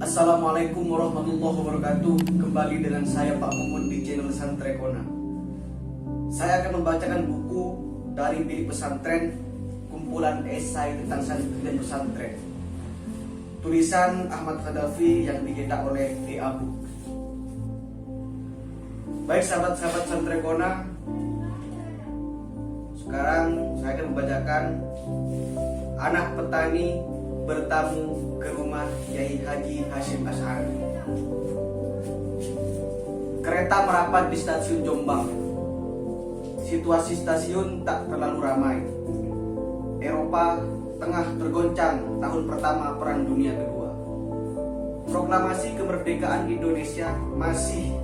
Assalamualaikum warahmatullahi wabarakatuh. Kembali dengan saya Pak Mumun di channel Santrekona. Saya akan membacakan buku dari Bilik Pesantren, kumpulan esai tentang santri dan pesantren, tulisan Ahmad Khadafi yang dicetak oleh D. Abu. Baik sahabat-sahabat Santrekona, sekarang saya akan membacakan Anak Petani Bertamu ke Rumah Yai Haji Hashim Ash'ari. Kereta merapat di stasiun Jombang. Situasi stasiun tak terlalu ramai. Eropa tengah tergoncang tahun pertama Perang Dunia Kedua. Proklamasi kemerdekaan Indonesia masih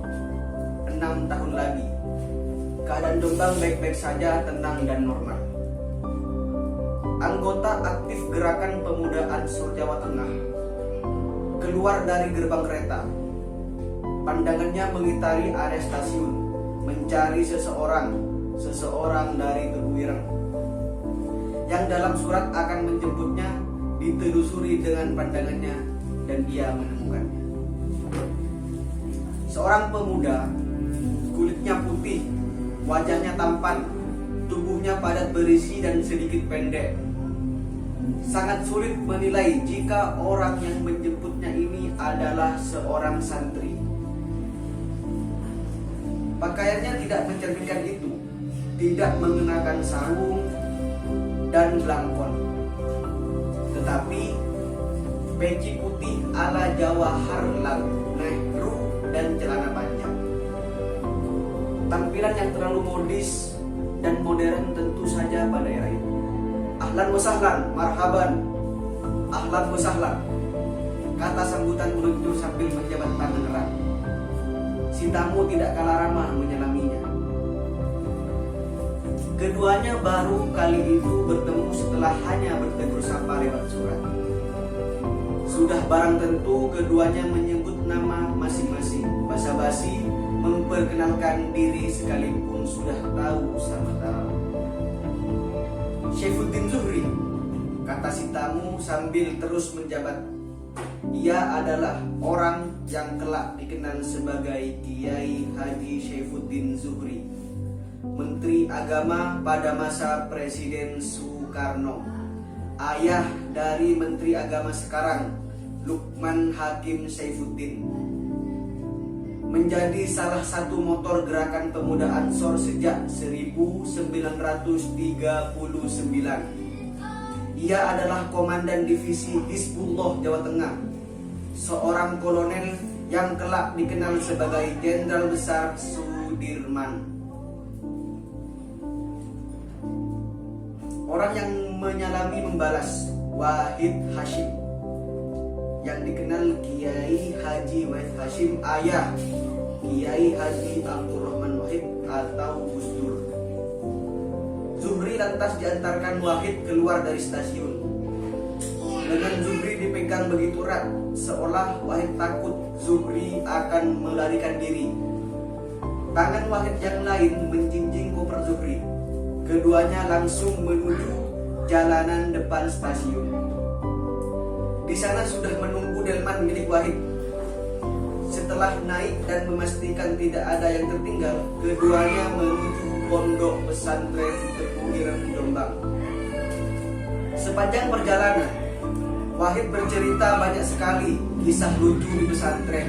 6 tahun lagi. Keadaan Jombang baik-baik saja, tenang dan normal. Anggota aktif Gerakan Pemuda Ansor Jawa Tengah keluar dari gerbang kereta. Pandangannya mengitari area stasiun, mencari seseorang dari Teguh Ireng yang dalam surat akan menjemputnya. Ditelusuri dengan pandangannya dan ia menemukannya. Seorang pemuda, kulitnya putih, wajahnya tampan, tubuhnya padat berisi dan sedikit pendek. Sangat sulit menilai jika orang yang menjemputnya ini adalah seorang santri. Pakaiannya tidak mencerminkan itu, tidak mengenakan sarung dan belangkon, tetapi peci putih ala Jawa Harlan, Nehru dan celana panjang. Tampilan yang terlalu modis dan modern tentu saja pada era itu. Ahlan wa sahlan, marhaban. Ahlan wa sahlan, kata sambutan meluncur sambil menjabat tangan erat. Si tamu tidak kalah ramah menyelaminya. Keduanya baru kali itu bertemu setelah hanya bertegur sapa lewat surat. Sudah barang tentu keduanya menyebut nama masing-masing. Basa-basi memperkenalkan diri sekalipun sudah tahu sama tahu. Syaifuddin Zuhri, kata si tamu sambil terus menjabat. Ia adalah orang yang kelak dikenal sebagai Kiai Haji Syaifuddin Zuhri, Menteri Agama pada masa Presiden Soekarno, ayah dari Menteri Agama sekarang, Lukman Hakim Syaifuddin. Menjadi salah satu motor gerakan pemuda Ansor sejak 1939. Ia adalah komandan divisi Hizbullah Jawa Tengah, seorang kolonel yang kelak dikenal sebagai Jenderal Besar Sudirman. Orang yang menyalami membalas, Wahid Hashim, yang dikenal Kiai Haji Wahid Hashim, ayah Kiai Haji Abdurrahman Wahid atau Gus Dur. Zuhri lantas diantarkan Wahid keluar dari stasiun. Dengan Zuhri dipegang begitu erat, seolah Wahid takut Zuhri akan melarikan diri. Tangan Wahid yang lain menjinjing koper Zuhri. Keduanya langsung menuju jalanan depan stasiun. Di sana sudah menunggu delman milik Wahid. Setelah naik dan memastikan tidak ada yang tertinggal, keduanya menuju pondok pesantren Teguh Ireng Jombang. Sepanjang perjalanan, Wahid bercerita banyak sekali kisah lucu di pesantren.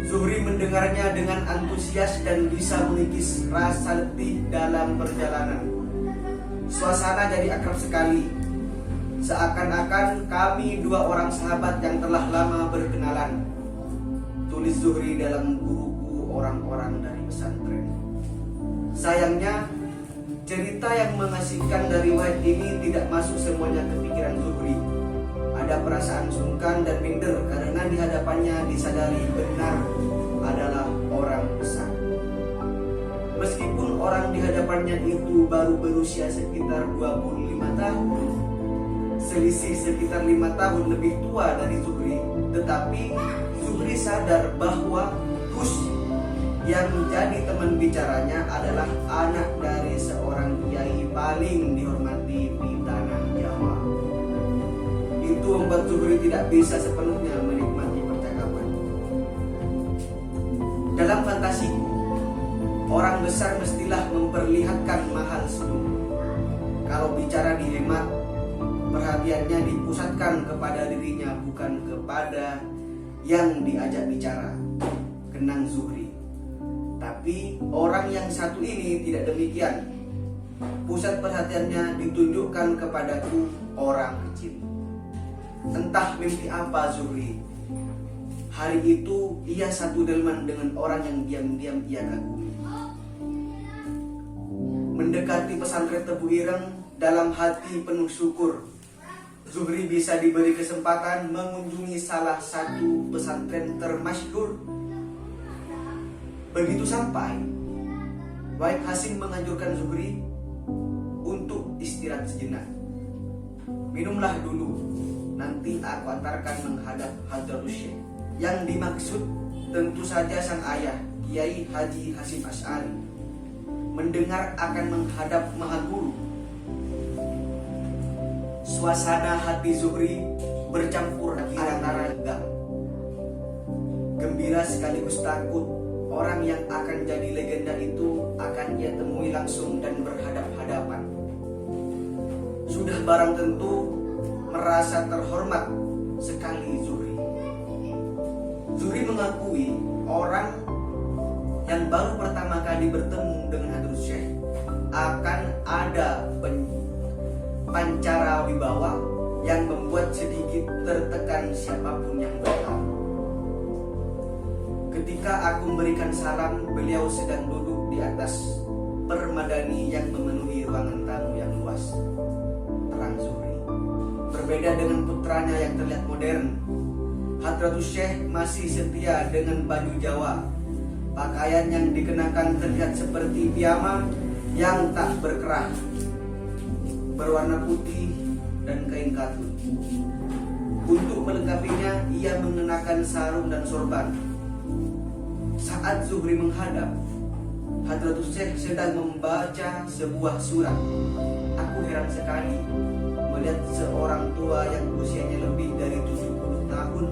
Zuhri mendengarnya dengan antusias dan bisa mengikis rasa letih dalam perjalanan. Suasana jadi akrab sekali. Seakan-akan kami dua orang sahabat yang telah lama berkenalan, tulis Zuhri dalam buku orang-orang dari pesantren. Sayangnya, cerita yang mengasihkan dari Wahid ini tidak masuk semuanya ke pikiran Zuhri. Ada perasaan sungkan dan minder karena di hadapannya disadari benar adalah orang besar. Meskipun orang di hadapannya itu baru berusia sekitar 25 tahun, selisih sekitar 5 tahun lebih tua dari Zuhri, tetapi Zuhri sadar bahwa Gus yang menjadi teman bicaranya adalah anak dari seorang kiai paling dihormati di tanah Jawa. Itu membuat Zuhri tidak bisa sepenuhnya menikmati Dalam fantasiku, orang besar mestilah memperlihatkan mahal senyum. Kalau bicara dihemat, perhatiannya dipusatkan kepada dirinya, bukan kepada yang diajak bicara, kenang Zuhri. Tapi orang yang satu ini tidak demikian. Pusat perhatiannya ditunjukkan kepadaku, orang kecil. Entah mimpi apa Zuhri. Hari itu ia satu delman dengan orang yang diam-diam ia kagumi. Mendekati pesantren Tebu Ireng, dalam hati penuh syukur, Zuhri bisa diberi kesempatan mengunjungi salah satu pesantren termasyhur. Begitu sampai, Wahid Hasyim menganjurkan Zuhri untuk istirahat sejenak. Minumlah dulu, nanti aku antarkan menghadap Hadratus Syekh. Yang dimaksud tentu saja sang ayah, Kiai Haji Hasyim Asy'ari. Mendengar akan menghadap Maha Guru, suasana hati Zuhri bercampur antara tegang, gembira sekaligus takut. Orang yang akan jadi legenda itu akan ia temui langsung dan berhadap-hadapan. Sudah barang tentu merasa terhormat sekali Zuhri. Zuhri mengakui orang yang baru pertama kali bertemu dengan Hadratus Syekh akan ada pancara wibawa yang membuat sedikit tertekan siapapun yang bertamu. Ketika aku memberikan salam, beliau sedang duduk di atas permadani yang memenuhi ruangan tamu yang luas. Terang Zuhri. Berbeda dengan putranya yang terlihat modern, Hadratus Syekh masih setia dengan baju Jawa. Pakaian yang dikenakan terlihat seperti piyama yang tak berkerah, berwarna putih dan kain katun. Untuk melengkapinya, ia mengenakan sarung dan sorban. Saat Zuhri menghadap, Hadratus Syekh sedang membaca sebuah surat. Aku heran sekali melihat seorang tua yang usianya lebih dari 70 tahun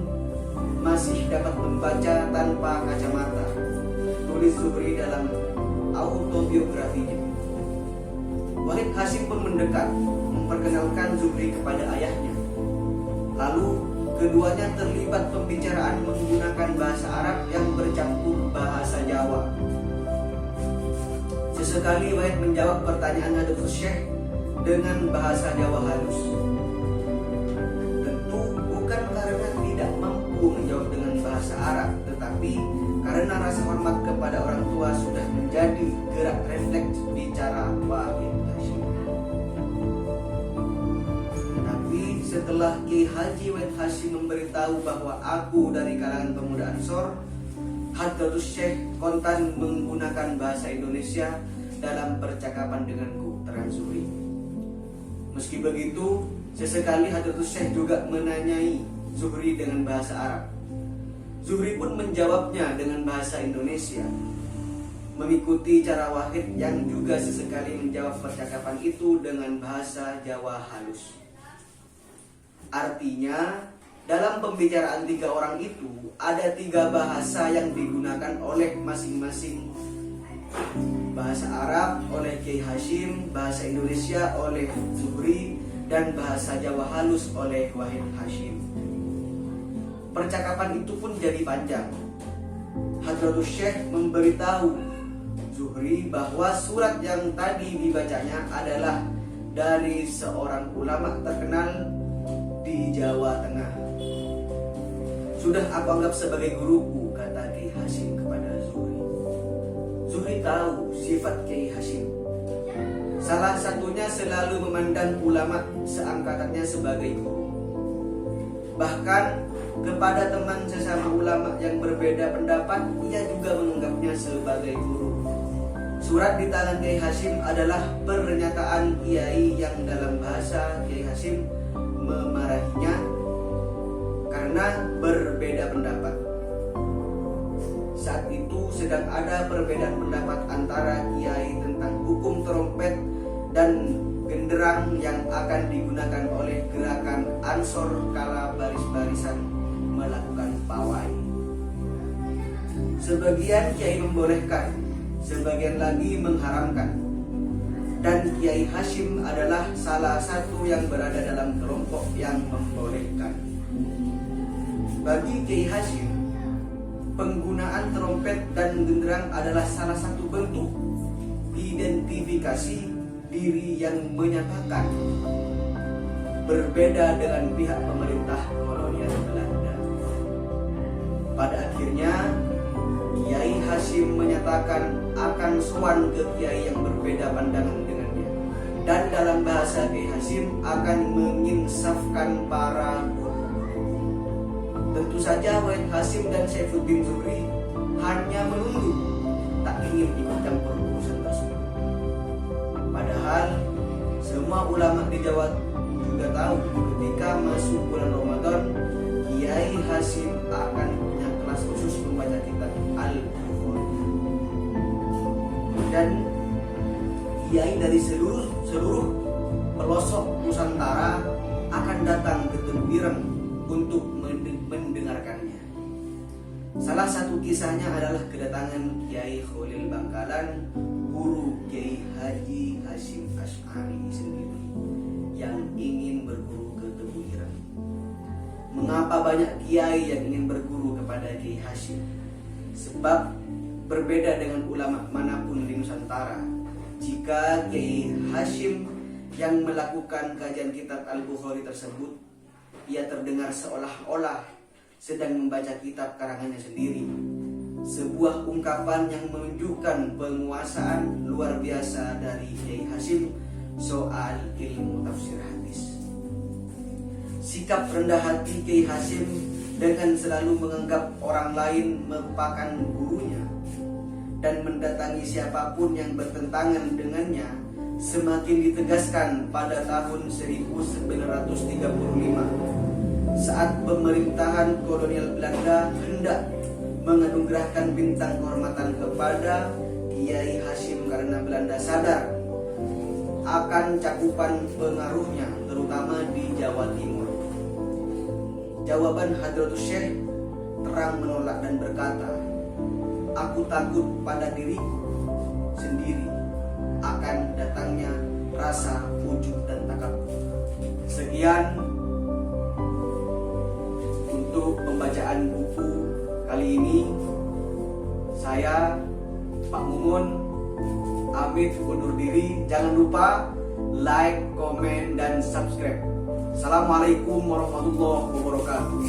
masih dapat membaca tanpa kacamata, tulis Zuhri dalam autobiografinya. Wahid Hasyim pun mendekat, memperkenalkan Zuhri kepada ayahnya. Lalu keduanya terlibat pembicaraan menggunakan bahasa Arab yang bercampur bahasa Jawa. Sesekali Wahid menjawab pertanyaan Hadratus Syekh dengan bahasa Jawa halus. Tentu bukan karena tidak mampu menjawab dengan bahasa Arab, tetapi karena rasa hormat kepada orang tua sudah menjadi gerak refleks bicara Wahid Hasyim. Tapi setelah Kiai Haji Wahid Hasyim memberitahu bahwa aku dari kalangan pemuda Ansor, Hadratus Syekh kontan menggunakan bahasa Indonesia dalam percakapan denganku, terang Zuhri. Meski begitu, sesekali Hadratus Syekh juga menanyai Zuhri dengan bahasa Arab. Zuhri pun menjawabnya dengan bahasa Indonesia, mengikuti cara Wahid yang juga sesekali menjawab percakapan itu dengan bahasa Jawa halus. Artinya, dalam pembicaraan tiga orang itu ada tiga bahasa yang digunakan oleh masing-masing. Bahasa Arab oleh Kiai Hasyim, bahasa Indonesia oleh Zuhri, dan bahasa Jawa halus oleh Wahid Hasyim. Percakapan itu pun jadi panjang. Hadratus Syekh memberitahu Zuhri bahwa surat yang tadi dibacanya adalah dari seorang ulama terkenal di Jawa Tengah. Sudah aku anggap sebagai guruku, kata Kiai Hasyim kepada Zuhri. Zuhri tahu sifat Kiai Hasyim. Salah satunya selalu memandang ulama seangkatannya sebagai guru. Bahkan kepada teman sesama ulama yang berbeda pendapat, ia juga menganggapnya sebagai guru. Surat di tangan Kiai Hasyim adalah pernyataan kiai yang dalam bahasa Kiai Hasyim memarahinya karena berbeda pendapat. Saat itu sedang ada perbedaan pendapat antara kiai tentang hukum trompet dan genderang yang akan digunakan oleh gerakan Ansor kala baris-barisan melakukan pawai. Sebagian kiai membolehkan, sebagian lagi mengharamkan. Dan Kiai Hasyim adalah salah satu yang berada dalam kelompok yang membolehkan. Bagi Kiai Hasyim, penggunaan trompet dan genderang adalah salah satu bentuk identifikasi diri yang menyatakan berbeda dengan pihak pemerintah kolonial Belanda. Pada akhirnya, Kiai Hasyim menyatakan akan sowan ke kiai yang berbeda pandangan dengannya, dan dalam bahasa Kiai Hasyim akan menginsafkan para guru. Tentu saja Wahid Hasyim dan Saifuddin Zuhri hanya menunduk, tak ingin ikut campur urusan tersebut. Padahal semua ulama di Jawa juga tahu ketika masuk bulan Ramadan, Kiai Hasyim akan punya kelas khusus membaca kitab Al-Bukhari. Dan kiai dari seluruh pelosok Nusantara akan datang ke Tebu Ireng untuk mendengarkannya. Salah satu kisahnya adalah kedatangan Kiai Khalil Bangkalan, guru Kiai Haji Hasyim Asy'ari sendiri yang ingin berguru ke Tebu Ireng. Mengapa banyak kiai yang ingin berguru kepada Kiai Hasyim? Sebab berbeda dengan ulama manapun di Nusantara, jika Kiai Hasyim yang melakukan kajian kitab Al-Bukhari tersebut, ia terdengar seolah-olah sedang membaca kitab karangannya sendiri. Sebuah ungkapan yang menunjukkan penguasaan luar biasa dari Kiai Hasyim soal ilmu tafsir hadis. Sikap rendah hati Kiai Hasyim dengan selalu menganggap orang lain merupakan gurunya dan mendatangi siapapun yang bertentangan dengannya semakin ditegaskan pada tahun 1935 saat pemerintahan kolonial Belanda hendak menganugerahkan bintang kehormatan kepada Kiai Hasyim karena Belanda sadar akan cakupan pengaruhnya terutama di Jawa Timur. Jawaban Hadratus Syekh terang menolak dan berkata, "Aku takut pada diriku sendiri akan datangnya rasa ujub dan takabur." Sekian untuk pembacaan buku kali ini. Saya Pak Mumun Amit undur diri. Jangan lupa like, komen, dan subscribe. Assalamualaikum warahmatullahi wabarakatuh.